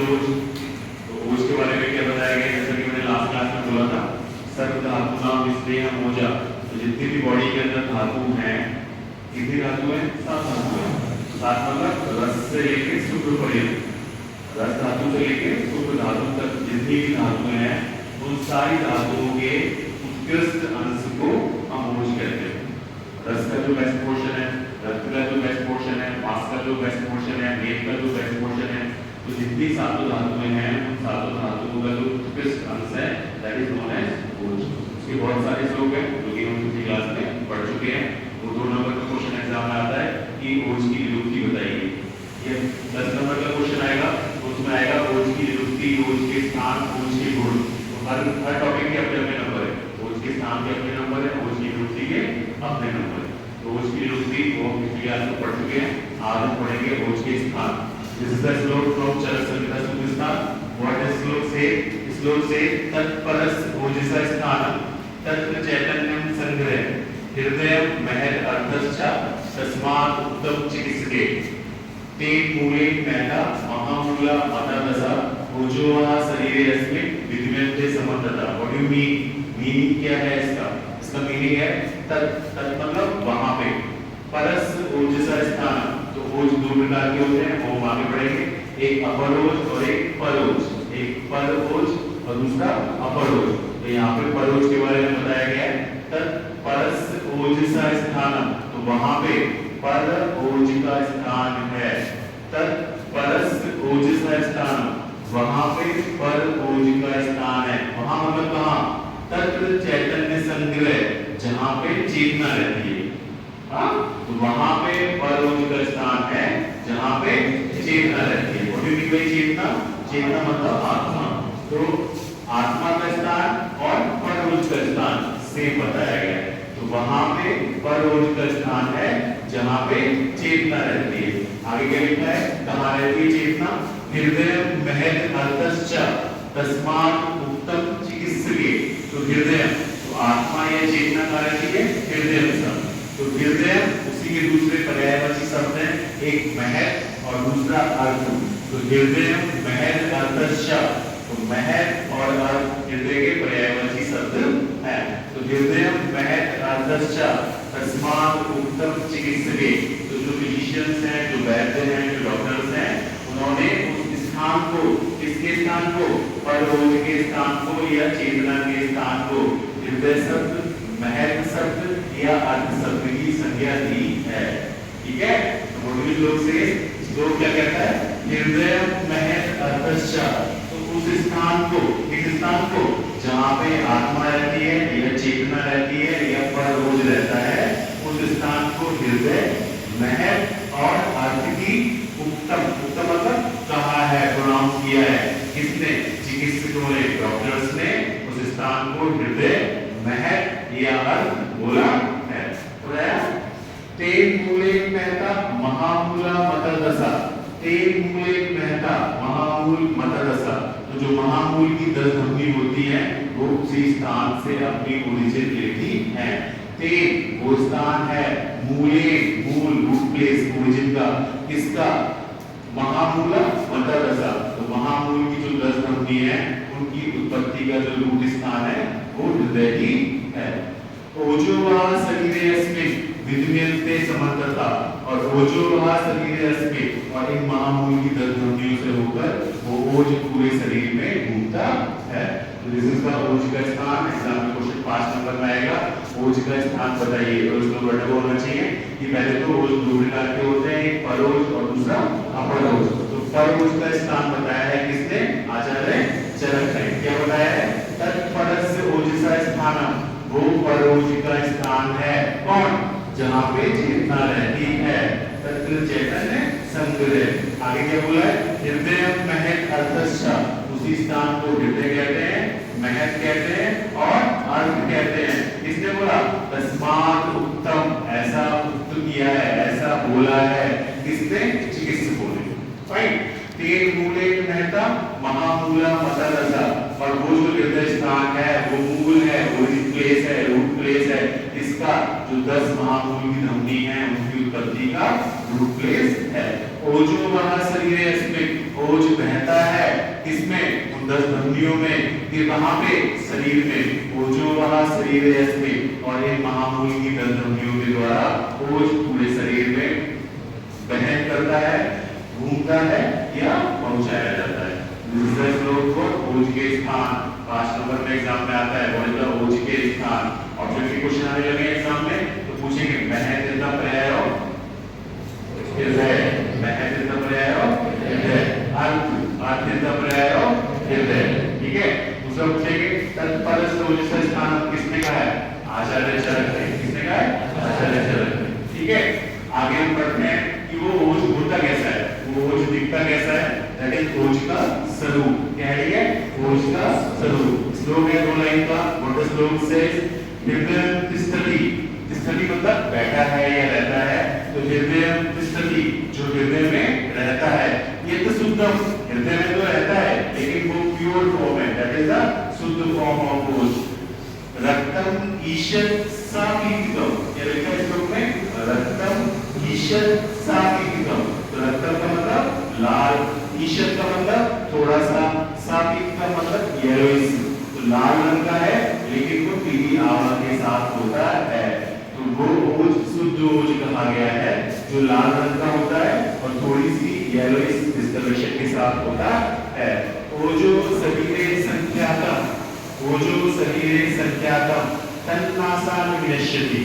ओज। तो ओज के बारे में क्या बताया गया, जैसा कि मैंने लास्ट क्लास में बोला था, सर्व धातु नाम इसलिए हम ओजा। तो जितनी भी बॉडी के अंदर धातु हैं, कितनी धातु है, 7 धातु है। 7 मतलब रस से लेके शुक्र पर्यंत, रस धातु से लेके शुक्र धातु तक जितनी भी धातुएं हैं, उन सारी धातुओं के उत्कृष्ट अंश को हम ओज कहते हैं। रस का जो बेस्ट पोर्शन है, रक्त का जो बेस्ट पोर्शन है, मांस का जो बेस्ट पोर्शन है, मेद का जो बेस्ट पोर्शन है, तो जितनी सातों धातुएं हैं, उन सातों धातुओं का जो उत्कृष्ट अंश है, दैट इज नोन एज ओज। इसके बहुत सारे श्लोक हैं जो कि हम पिछली क्लास में पढ़ चुके हैं। वो 2 नंबर का क्वेश्चन एग्जाम में आता है कि ओज की विलुप्ति बताइए। ये 10 नंबर का क्वेश्चन आएगा, उसमें आएगा ओज की विलुप्ति, ओज के स्थान, ओज के गुण। तो हर टॉपिक के अपने अपने नंबर है, ओज के स्थान के अपने नंबर है, ओज की विलुप्ति के अपने नंबर है। तो ओज की विलुप्ति वो हम पिछली क्लास में पढ़ चुके हैं, आज हम पढ़ेंगे ओज के स्थान। This is the shloka from Charaka Samhita सुविस्तार। What does shloka say? श्लोक से तत्परस ओजसा स्थान तत्र चैतन्यम संग्रह हृदय महद अर्थश्च तस्मात् उत्तम चिकित्सके ते मूले महदा महामूला मतदसा ओजोवा शरीरे अस्मिन् विद्यन्ते समर्थता। What do you mean? Meaning क्या है इसका? इसका मीनिंग है तत् मतलब वहां पे, परस ओजसा स्थान। तो ओज 2 प्रकार के होते हैं, वो आगे पढ़ेंगे। एक अपर ओज और एक पर ओज। एक पर ओज और दूसरा अपर ओज। तो यहाँ पे पर ओज के बारे में बताया गया है, तत्परस ओजसा स्थान। तो वहां पे पर ओज का स्थान है, तत्परस ओजसा स्थान, वहां पे पर ओज का स्थान है। वहां मतलब कहां? तत्र चैतन्य संग्रह, जहां पे चेतना रहती है। हाँ, तो वहां पे पर ओज का स्थान है जहां पे चेतना रहती है। What do you mean by chetana? चेतना मतलब आत्मा। तो आत्मा का स्थान और पर ओज का स्थान सेम बताया गया है। तो वहां पे पर ओज का स्थान है जहां पे चेतना रहती है। आगे क्या लिखा है? कहां रहती है चेतना? हृदय महद अर्थश्च तस्मात् उत्तम चिकित्सके। तो हृदय, तो आत्मा या चेतना कहां रहती है? हृदय में। तो हृदय उसी के दूसरे पर्यायवाची शब्द हैं, एक महद और दूसरा अर्थ। तो हृदय महद अर्थश्च, तो महद और अर्थ हृदय के पर्यायवाची शब्द हैं। तो हृदय महद अर्थश्च तस्मात् उत्तम चिकित्सके। तो जो फिजिशियंस हैं, जो वैद्य हैं, जो डॉक्टर्स हैं, उन्होंने उस स्थान को, किसके स्थान को? पर ओज के स्थान को या चेतना के स्थान को हृदय शब्द, महद शब्द या अर्थ शब्द की संज्ञा दी है। ठीक है? तो मोटिव श्लोक से श्लोक क्या कहता है? हृदय महद अर्थश्च। तो उस स्थान को, किस स्थान को? जहां पे आत्मा रहती है या चेतना रहती है या पर ओज रहता है, उस स्थान को हृदय महद और अर्थ की उत्तम, उत्तम मतलब कहा है, प्रोनाउंस किया है। किसने? चिकित्सकों ने, डॉक्टर्स ने उस स्थान को हृदय महद या अर्थ बोला है। तेन मूले महता महामूला मतदसा। तेन मूले महता महामूल मतदसा। तो जो महामूल की 10 धमनी होती है वो उसी स्थान से अपनी ओरिजिन लेती है। तेन वो स्थान है, मूले मूल, रूट प्लेस, ओरिजिन का, किसका? महामूला मतदसा। तो महामूल की जो 10 धमनी है उनकी उत्पत्ति का जो रूट स्थान है वो हृदय ही है। ओजोवा शरीरे अस्मिन् विद्यन्ते समर्थता। और ओजोवा शरीरे अस्मिन्, और इन महामूल की 10 धमनियों से होकर वो ओज पूरे शरीर में घूमता है। तो दिस इज द ओज का स्थान। एग्जाम में क्वेश्चन 5 नंबर में आएगा, ओज का स्थान बताइए। और उसमें वर्ड होना चाहिए कि पहले तो ओज 2 प्रकार के होते हैं, एक पर ओज और दूसरा अपर ओज। तो पर ओज का स्थान बताया है किसने? आचार्य चरक ने। क्या बताया है? तत्परस ओजसा स्थानम, वो पर ओज का स्थान है। कौन? जहां पे चेतना रहती है, तत्र चैतन्य संग्रह। आगे क्या बोला है? हृदय महद अर्थश्च। उसी स्थान को हृदय कहते हैं, महद कहते हैं और अर्थ कहते हैं। किसने बोला? तस्मात् उत्तम, ऐसा उत्तम किया है, ऐसा बोला है। किसने? चिकित्सकों ने। फाइन। तेन मूले महता महामूला मतदसा। और वो जो हृदय स्थान है वो मूल है, ओरिजिन प्लेस है, रूट प्लेस है। इसका जो 10 महामूल की धमनी है उनकी उत्पत्ति का रूट प्लेस है। ओजो वह शरीर अस्मिन, ओज बहता है किसमें, उन 10 धमनियों में, कि वहां पे शरीर में, ओजो वह शरीर अस्मिन, और ये महामूल की 10 धमनियों के द्वारा ओज पूरे शरीर में बहन करता है, घूमता है या पहुंचाया जाता है। दूसरे श्लोक को ओज के स्थान 5 नंबर में एग्जाम में आता है, बॉडी का ओज के स्थान। ऑब्जेक्टिव क्वेश्चन आने लगे एग्जाम में तो पूछेंगे महत कितना पर्याय हो, हृदय, महत कितना पर्याय हो, हृदय, अर्थ कितना पर्याय हो, हृदय, ठीक है। दूसरा पूछेंगे तत्परस्थ ओजस स्थान किसने कहा है, आचार्य चरक ने, किसने कहा है, आचार्य चरक ने, ठीक है। आगे हम पढ़ते हैं कि वो ओज होता कैसा है, वो ओज दिखता कैसा है, दैट इज ओज का स्वरूप। क्या है ये, ओज का स्वरूप। श्लोक है 2 लाइन का, व्हाट द श्लोक सेज, हृदय तिष्ठति, तिष्ठति मतलब बैठा है या रहता है, तो हृदय तिष्ठति जो हृदय में रहता है, ये तो शुद्धम, हृदय में तो रहता है लेकिन वो प्योर फॉर्म है, दैट इज द शुद्ध फॉर्म ऑफ ओज। रक्तम ईशत सापीतिकम, ये लिखा है श्लोक में, रक्तम ईशत सापीतिकम, तो रक्तम का मतलब लाल, ईशत का मतलब थोड़ा सा, सापीत का मतलब येलोइश, तो लाल रंग का है लेकिन वो पीली आवा के साथ होता है, तो वो ओज शुद्ध ओज कहा गया है जो लाल रंग का होता है और थोड़ी सी येलोइश डिस्कलरेशन के साथ होता है। ओजो शरीरे संख्यातम, ओजो शरीरे संख्यातम तन्नासाम विनश्यति,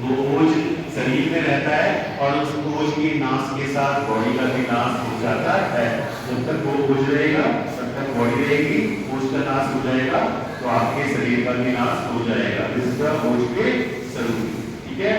वो ओज शरीर में रहता है और उस ओज की नाश के साथ बॉडी का भी नाश हो जाता है। जब तक वो ओज रहेगा तब तक बॉडी रहेगी, ओज का नाश हो जाएगा तो आपके शरीर का भी नाश हो जाएगा। इसका ओज के स्वरूप, ठीक है।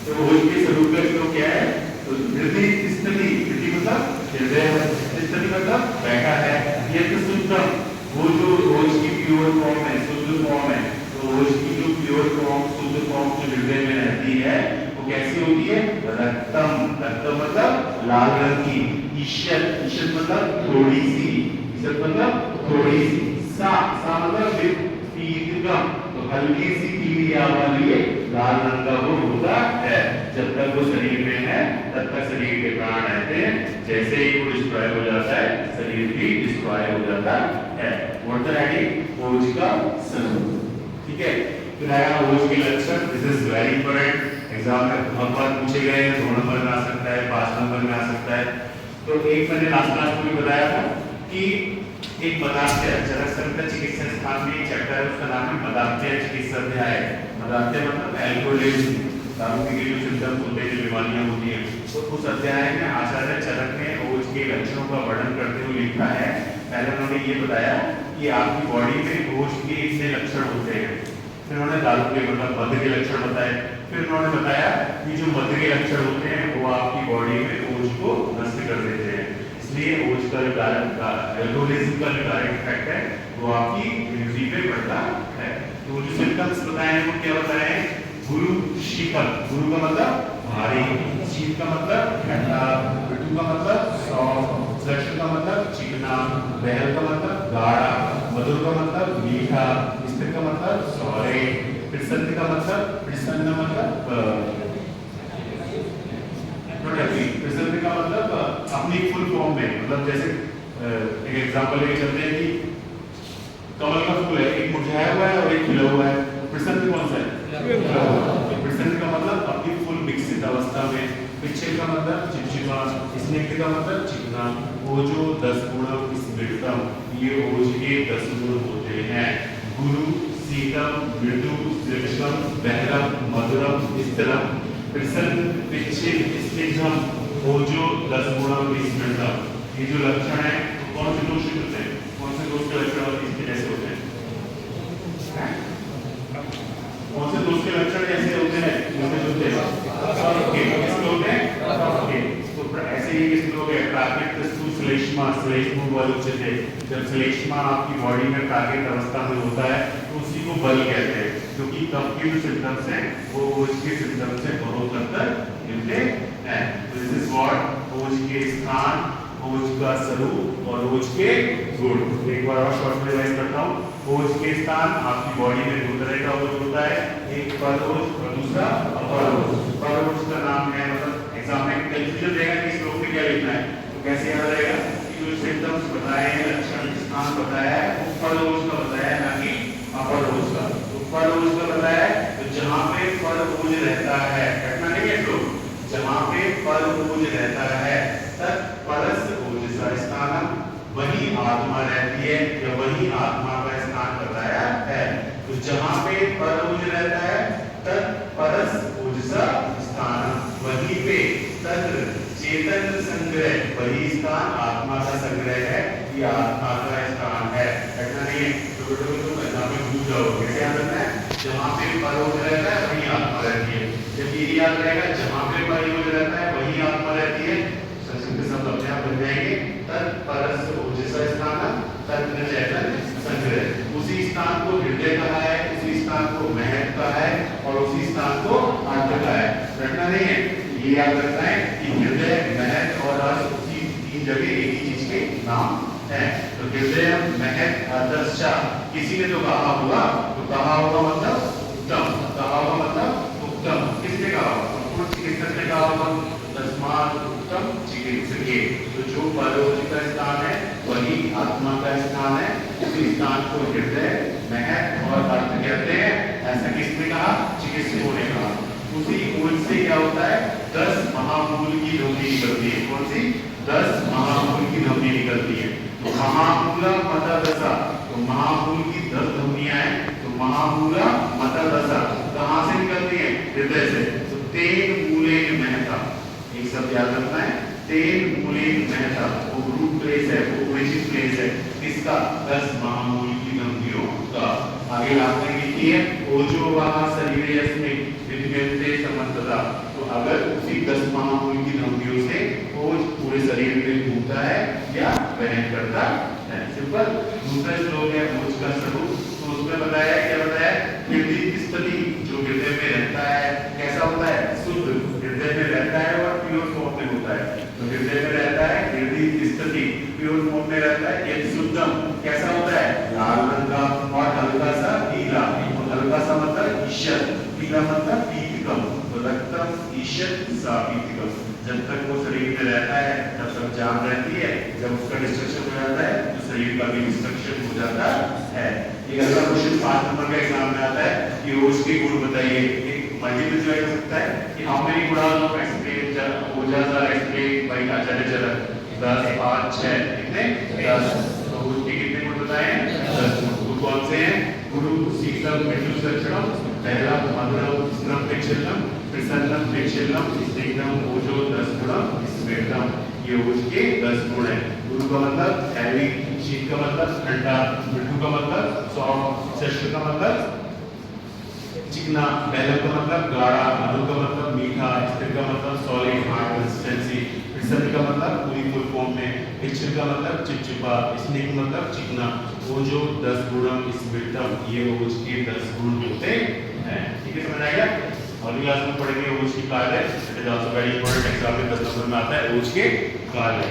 तो ओज के स्वरूप का तो क्या है, तो हृदय स्थिति, हृदय मतलब हृदय, स्थिति मतलब बैठा है, ये तो शुद्धम, वो जो ओज की प्योर फॉर्म है, शुद्ध फॉर्म है, तो ओज की जो प्योर फॉर्म, शुद्ध फॉर्म जो हृदय में रहती है वो कैसी होती है, रक्तम, रक्तम मतलब लाल रंग की, ईशत, ईशत मतलब थोड़ी सी, ईशत मतलब थोड़ी सी, सा मतलब पीतकम, तो हल्की सी पीली वाली लाल रंग का वो होता है। जब तक वो शरीर में है तब तक शरीर के प्राण रहते हैं, जैसे ही वो डिस्ट्रॉय हो जाता है शरीर भी डिस्ट्रॉय हो जाता है। व्हाट द हेडिंग, ओज का स्वरूप, ठीक है। फिर आया ओज के लक्षण, this is very important, exam में बहुत बार पूछे गए हैं, 2 नंबर में आ सकता है, 5 नंबर में आ सकता है। तो एक मैंने लास्ट क्लास में भी बताया था कि एक मदात्य चरक संहिता चिकित्सा स्थान में एक चैप्टर है, उसका नाम है मदात्य चिकित्सा अध्याय। मदात्य मतलब अल्कोहलिज्म, दारू पी के जो सिम्टम्स होते हैं, जो बीमारियां होती हैं, तो उस अध्याय में आचार्य चरक ने ओज के लक्षणों का वर्णन करते हुए लिखा है। पहले उन्होंने ये बताया कि आपकी बॉडी में ओज के इतने लक्षण होते हैं, फिर उन्होंने दारू के मतलब मद के लक्षण बताए, फिर उन्होंने बताया कि जो मद के लक्षण होते हैं वो आपकी बॉडी में ओज को नष्ट कर देते हैं, इसलिए ओज का जो अल्कोहलिज्म का जो डायरेक्ट इफेक्ट है वो आपकी इम्यूनिटी पे पड़ता है। तो जो सिम्टम्स बताए हैं वो क्या बताए हैं, गुरु शीतल, गुरु का मतलब भारी, शीत का मतलब ठंडा, पिट्ठू का मतलब सॉफ्ट, सुलक्षण का मतलब चिकना, बहल का मतलब गाढ़ा, मधुर का मतलब मीठा, स्थिर का मतलब सौरे, प्रसन्न का मतलब, प्रसन्न मतलब प्रसन्न का मतलब अपनी फुल फॉर्म में, मतलब जैसे एक एग्जांपल लेके चलते हैं कि कमल का फूल है, एक मुरझाया हुआ है और एक खिला हुआ है, प्रसन्न कौन सा है, प्रसन्न का मतलब अपनी फुल विकसित अवस्था में, पिच्छे का मतलब चिपचिपा, स्निग्ध का मतलब चिकना, ओजो 10 गुणम स्मृतम, ये ओज के 10 गुण होते हैं, गुरु शीतम, मृदु, श्लेष्मम, बहरम, मधुरम, स्थिरम, प्रसन्न, पिच्छे, स्निग्धम, ओजो 10 गुणम स्मृतम। ये जो लक्षण है कौन से दोष होते हैं, कौन से दोष के लक्षण इसके जैसे होते हैं, कौन से दोष के लक्षण ऐसे होते हैं, तो ऐसे ही किस लोग है प्राकृत श्लेष्मा, श्लेष्म बल उच्चते, जब श्लेष्मा आपकी बॉडी में प्राकृत अवस्था में होता है तो उसी को बल कहते हैं, क्योंकि कफ के जो सिम्टम्स हैं वो ओज के सिम्टम्स से बहुत हद तक मिलते हैं। तो दिस इज व्हाट ओज के स्थान, ओज का स्वरूप और ओज के गुण। एक बार और शॉर्ट में रिवाइज करता हूँ। ओज के स्थान आपकी बॉडी में 2 तरह का ओज होता है, एक पर ओज और दूसरा अपर ओज। पर ओज का नाम है मतलब एग्जाम में कंफ्यूजन रहेगा कि श्लोक में क्या लिखना है, तो कैसे याद रहेगा कि जो सिम्टम्स बताए हैं, लक्षण स्थान बताया है, ऊपर रोज का बताया है, ना कि अपर रोज का। ऊपर रोज का बताया है तो जहां पे पर रोज रहता है, घटना नहीं है तो जहां पे पर रोज रहता है तत् परस ओजसा स्थानम, वही आत्मा रहती है या वही आत्मा का स्थान बताया है। तो जहां पे पर रोज रहता है तत् परस ओजसा स्थानम, वहीं पे तत्र चेतन संग्रह, वही स्थान आत्मा का संग्रह है, ये आत्मा का स्थान है। घटना नहीं है तो एग्जाम में भूल जाओ कैसे याद रखना है, जहां पे पर रोज रहता है वही आत्मा रहती है। जब ये याद रहेगा जहां पे पर रोज रहता है वही आत्मा रहती है, संस्कृत शब्द अपने आप बन जाएंगे। तत् परस ओजसा स्थानम तत्र चेतन संग्रह, उसी स्थान को हृदय कहा है, उसी स्थान को महत कहा है और उसी स्थान को अर्थ कहा है। रटना नहीं है, ये याद रखना है कि हृदय महत और अर्थ उसी तीन जगह एक ही चीज के नाम है। तो हृदय महत अदर्शा, किसी ने तो कहा होगा, तो कहा होगा मतलब उत्तम, कहा होगा मतलब उत्तम, किसने कहा होगा, संपूर्ण चिकित्सक ने कहा होगा, तस्मात् उत्तम चिकित्सकीय। तो जो परोज का स्थान है वही आत्मा का स्थान है, उसी स्थान को हृदय महत और अर्थ कहते हैं। ऐसा किसने कहा, चिकित्सकों ने कहा। उसी ओज से क्या होता है, 10 महामूल की ध्वनि निकलती है। कौन सी 10 महामूल की ध्वनि निकलती है। तो महामूला मतदशा, तो महामूल की 10 ध्वनियां हैं, तो महामूला मतदशा कहां से निकलती है, हृदय से। तो तेन मूलेन महता, एक शब्द याद रखना है, तेन मूलेन महता, वो रूट प्लेस है, वो ओरिजिन प्लेस है किसका, 10 महामूल की ध्वनियों का। आगे लास्ट में लिखी है ओजो वहा शरीर यस्मिन् विद्यन्ते समन्तता, तो अगर उसी 10 महामूल की ध्वनियों से ओज पूरे शरीर में घूमता है या वहन करता है। सिंपल। दूसरा श्लोक है ओज का स्वरूप, तो उसमें बताया क्या बताया, हृदय की स्थिति, जो हृदय में रहता है कैसा होता है, शुद्ध हृदय में रहता है और प्योर फॉर्म में होता है। तो हृदय में रहता है, हृदय की स्थिति प्योर फॉर्म में रहता है, ये शुद्धम कैसा होता है, लाल रंग का और हल्का सा पीला, हल्का सा मतलब ईशत, पीला मतलब पीतकम, तो रक्तम ईशत सा पीतकम। जब तक वो शरीर में रहता है तब तक जान रहती है, जब उसका डिस्ट्रक्शन हो जाता है तो शरीर का भी डिस्ट्रक्शन हो जाता है। एक अगला क्वेश्चन 5 नंबर का एग्जाम में आता है कि ओज के गुण बताइए। एक मल्टीपल चॉइस हो सकता है कि how many gunas of explain ojas are explain by Acharya Charaka, 10 5 6 कितने 10। तो ओज के कितने गुण बताए हैं, 10 गुण। कौन से हैं, गुरु शीतल मृत्यु लक्षणम, पहला मधुरम स्त्रम प्रेक्षणम, प्रसन्नम प्रेक्षणम, स्निग्धम ओजो 10 गुणम स्मेरतम, ये ओज के 10 गुण हैं। गुरु का मतलब हैवी, शीत का मतलब ठंडा, मृत्यु का मतलब सॉफ्ट, श्रेष्ठ का मतलब चिकना, पहला का मतलब गाढ़ा, मधुर का मतलब मीठा, स्थिर का मतलब सॉलिड हार्ड कंसिस्टेंसी, प्रसन्न का मतलब पूरी फुल फॉर्म में, प्रेक्षण का मतलब चिपचिपा, स्निग्ध मतलब चिकना, ओजो 10 गुणम स्मेरतम, ये ओज के 10 गुण होते हैं। ठीक है, समझ आ गया। अगली क्लास में पढ़ेंगे ओज के कार्य, it is also very important, exam में 10 नंबर में आता है ओज के कार्य।